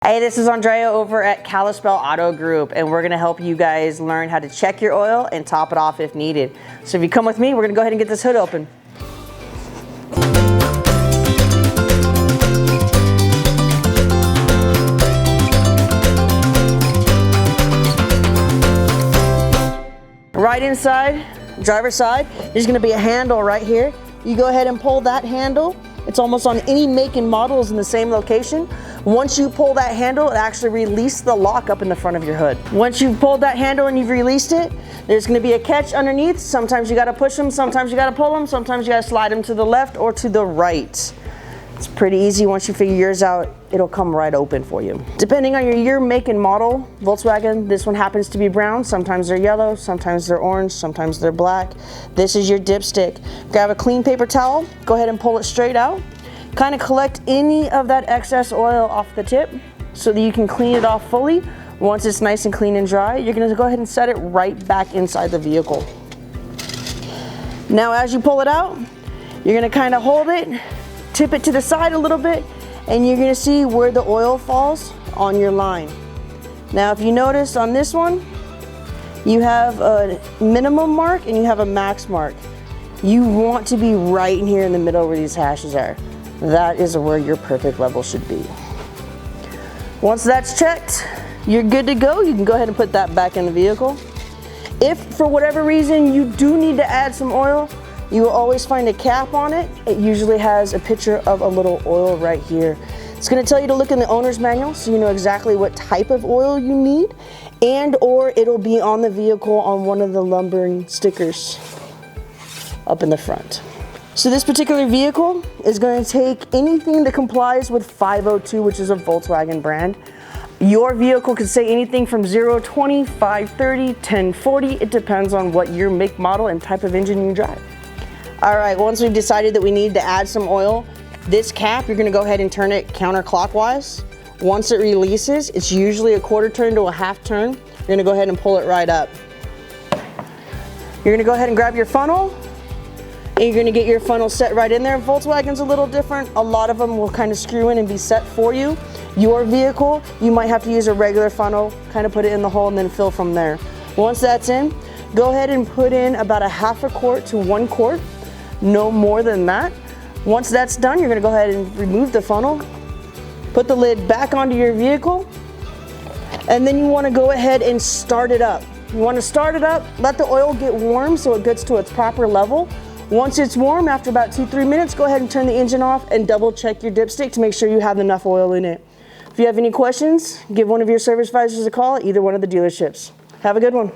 Hey, this is Andrea over at Kalispell Auto Group, and we're gonna help you guys learn how to check your oil and top it off if needed. So if you come with me, we're gonna go ahead and get this hood open. Right inside, driver's side, there's gonna be a handle right here. You go ahead and pull that handle. It's almost on any make and models in the same location. Once you pull that handle, it actually releases the lock up in the front of your hood. Once you've pulled that handle and you've released it, there's gonna be a catch underneath. Sometimes you gotta push them, sometimes you gotta pull them, sometimes you gotta slide them to the left or to the right. It's pretty easy. Once you figure yours out, it'll come right open for you. Depending on your year, make, and model, Volkswagen, this one happens to be brown. Sometimes they're yellow, sometimes they're orange, sometimes they're black. This is your dipstick. Grab a clean paper towel, go ahead and pull it straight out. Kind of collect any of that excess oil off the tip so that you can clean it off fully. Once it's nice and clean and dry, you're gonna go ahead and set it right back inside the vehicle. Now as you pull it out, you're gonna kind of hold it, tip it to the side a little bit, and you're gonna see where the oil falls on your line. Now if you notice on this one, you have a minimum mark and you have a max mark. You want to be right in here in the middle where these hashes are. That is where your perfect level should be. Once that's checked, you're good to go. You can go ahead and put that back in the vehicle. If for whatever reason you do need to add some oil, you will always find a cap on it. It usually has a picture of a little oil right here. It's gonna tell you to look in the owner's manual so you know exactly what type of oil you need, and or it'll be on the vehicle on one of the lumbering stickers up in the front. So this particular vehicle is going to take anything that complies with 502, which is a Volkswagen brand. Your vehicle could say anything from 0-20, 530, 1040. It depends on what your make, model, and type of engine you drive. All right, once we've decided that we need to add some oil, this cap, you're gonna go ahead and turn it counterclockwise. Once it releases, it's usually a quarter turn to a half turn. You're gonna go ahead and pull it right up. You're gonna go ahead and grab your funnel, and you're gonna get your funnel set right in there. Volkswagen's a little different. A lot of them will kind of screw in and be set for you. Your vehicle, you might have to use a regular funnel, kind of put it in the hole and then fill from there. Once that's in, go ahead and put in about a half a quart to 1 quart, no more than that. Once that's done, you're gonna go ahead and remove the funnel, put the lid back onto your vehicle, and then you wanna go ahead and start it up. You wanna start it up, let the oil get warm so it gets to its proper level. Once it's warm, after about 2-3 minutes, go ahead and turn the engine off and double check your dipstick to make sure you have enough oil in it. If you have any questions, give one of your service advisors a call at either one of the dealerships. Have a good one.